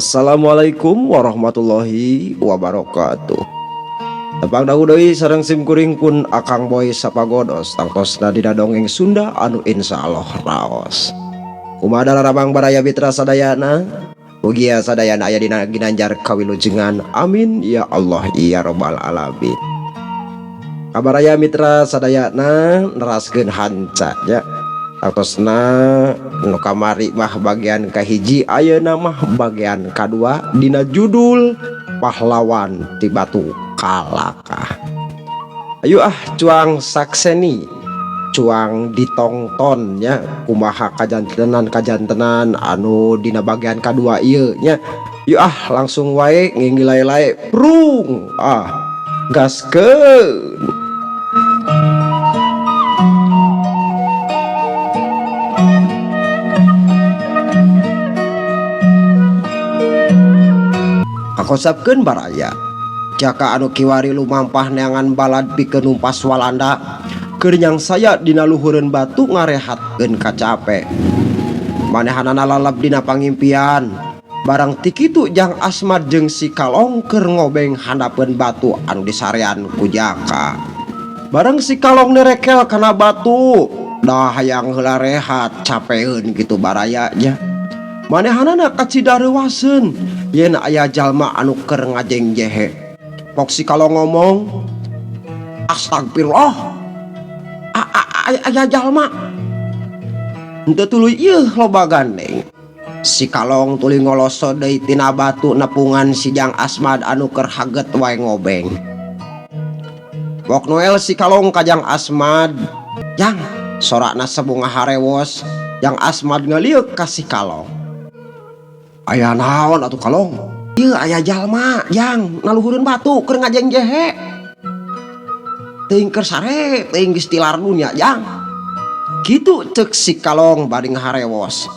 Assalamualaikum warahmatullahi wabarakatuh. Tepang dahu deui sareng simkuring pun Akang Boy sapagodos tangtosna dina dongeng Sunda anu insyaallah raos. Kumaha dalarabang baraya mitra sadayana? Mugia sadayana aya dina ginanjar kawilujengan. Amin ya Allah ya rabbal alamin. Kabaraya mitra sadayana neraskeun hanca nya. Tangtosna nu kamari mah bagian kahiji, ayeuna mah bagian kadua dina judul Pahlawan ti Batu Kalakah. Ayo cuang sakseni, cuang ditongton nya kumaha kajantenan anu dina bagian kadua ieu nya. Yuk langsung wae nginggilai-lai prung gaskeun. Kakosapkeun baraya jaka anu kiwari lumampah neangan balad pikeun numpas Walanda keur nyang saya dina luhureun batu ngarehatkeun kacape. Manehanana lalap dina pangimpian barang ti kitu Jang Asmad jeung si Kalong keur ngobeng handapeun batu anu disarean ku Jaka. Barang si Kalong nerekel kana batu dah hayang heula rehat capeun kitu baraya nya. Manehanana kacidareuwaseun yen aya jalma anu keur ngajengjehe. Pok si Kalong ngomong, astagfirullah, aya jalma henteu tuluy ieu loba gandeng. Si Kalong tuluy ngoloso deui tina batu nepungan si Jang Asmad anu keur haget wae ngobeng. Pok Noel si Kalong ka Jang Asmad, "Jang, sorana sabunga harewos." Jang Asmad ngaliuk ka si Kalong, "Aya naon atuh Kalong?" "Ieu aya jalma Jang naluhureun batu keur ngajengjehe. Teuing keur sare, teuing geus tilar dunya Jang." Kitu ceuk si Kalong bari ngaharewos.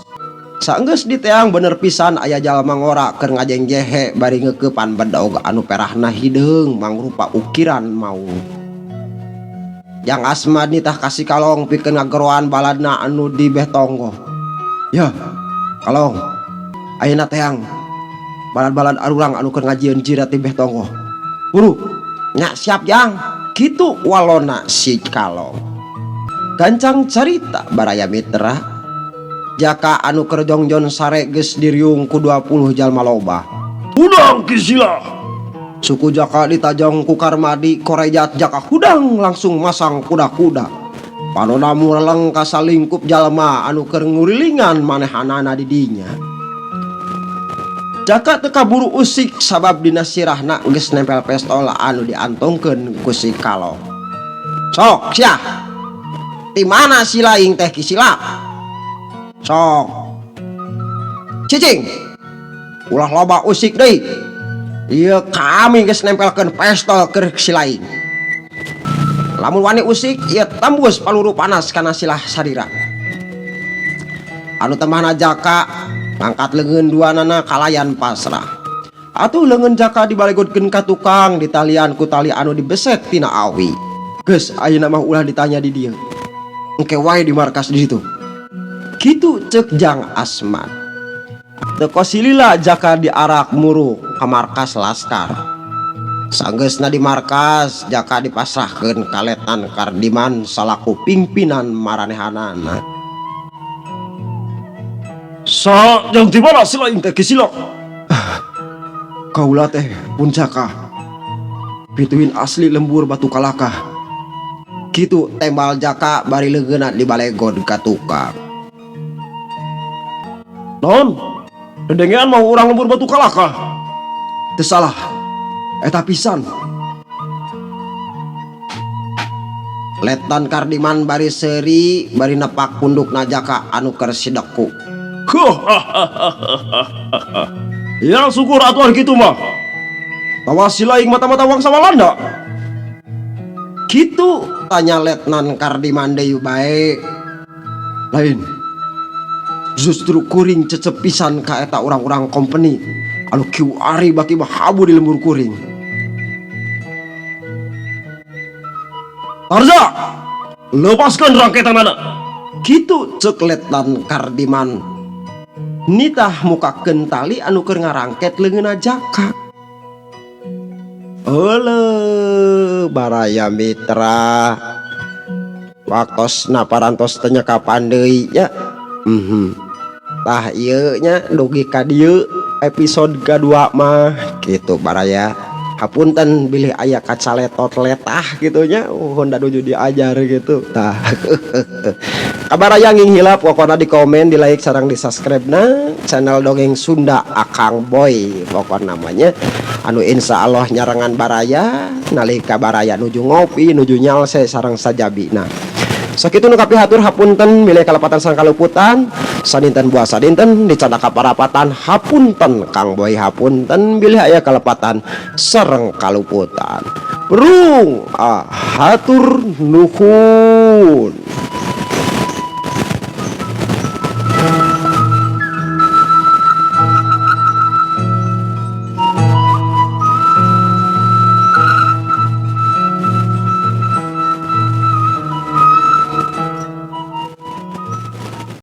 Saenggeus diteang bener pisan aya jalma ngora keur ngajengjehe bari ngeukepan bedog anu perahna hideung mangrupa ukiran maung. Jang Asmad nitah ka si Kalong pikeun ngageroan baladna anu di beh tonggo. "Ya, Kalong, ayeuna teang balad-balad arurang anu keur ngajieun jirat ti beh tonggo. Buru, nya siap Jang." Kitu walona si Kalong. Gancang carita baraya mitra, jaka anu keur jongjon sare geus diriung ku 20 jalma loba. "Hudang kisila." Suku Jaka ditajong ku Karmadi korejat Jaka hudang langsung masang kuda-kuda. Panona mureleng ka salingkup jalma anu keur ngurilingan manehanana di dinya. Jaka teu kaburu usik sabab dina sirahna geus nempel pistol anu diantongkeun ku si Kalong. "Sok sia, ti mana si laing teh kisila? Sok cicing, ulah loba usik deui. Ieu kami geus nempelkeun pistol keur si laing. Lamun wani usik ieu tembus paluru panas kana silah sadira." Anu temahna Jaka ngangkat leungeun duanana kalayan pasrah. Atuh leungeun Jaka dibalegotkeun ka tukang ditalian ku tali anu dibeset tina awi. "Geus ayeuna mah ulah ditanya di dieu. Engke wae di markas di situ." Kitu ceuk Jang Asmad. Teu kosilila Jaka diarak muru ka markas laskar. Sanggeusna di markas Jaka dipasrahkeun ka Letnan Kardiman salaku pimpinan maranehanana. "Sa yang di mana si laing teh kisila?" "Kaula teh pun Jaka, pituin asli lembur Batu Kalakah." Kitu tembal Jaka bari leungeunna dibalegon ka tukang. "Non, dedengean mau urang lembur Batu Kalakah?" "Teu salah, eta pisan." Letnan Kardiman bari seuri bari nepak pundukna Jaka anu keur sideku. "Ya syukur atuh kitu mah. Tawa si laing mata-mata wangsa Walanda." Kitu tanya Letnan Kardiman deui bae. "Lain, justru kuring cecep pisan ka eta urang-urang kompeni anu kiwari baki mah habu di lembur kuring." "Tarja, lepaskeun rangketanana." Kitu ceuk Letnan Kardiman. nitah mukakeun tali anu keur ngarangket leungeunna Jaka. Heuleuh Baraya Mitra, waktosna parantos teu nyekapan deui nya. Tah ieu nya dugi ka dieu episode kedua mah kitu Baraya. Hapunten bilih aya kacaletot letah gitu nya, honda nuju diajar gitu. Tah Kabaraya nging hilap pokona di komen, di like sareng di subscribe na channel Dongeng Sunda Akang Boy pokon namanya, anu insya Allah nyarengan Baraya nalika Baraya nuju ngopi nuju nyalse sareng sajabina. Sakitu nu kapihatur hapunten milih kalepatan sang kaluputan sadinten buasa dinten dicanda kaparapatan hapunten Kang Boy hapunten bilih aya kalepatan sareng kaluputan. Rung hatur nuhun.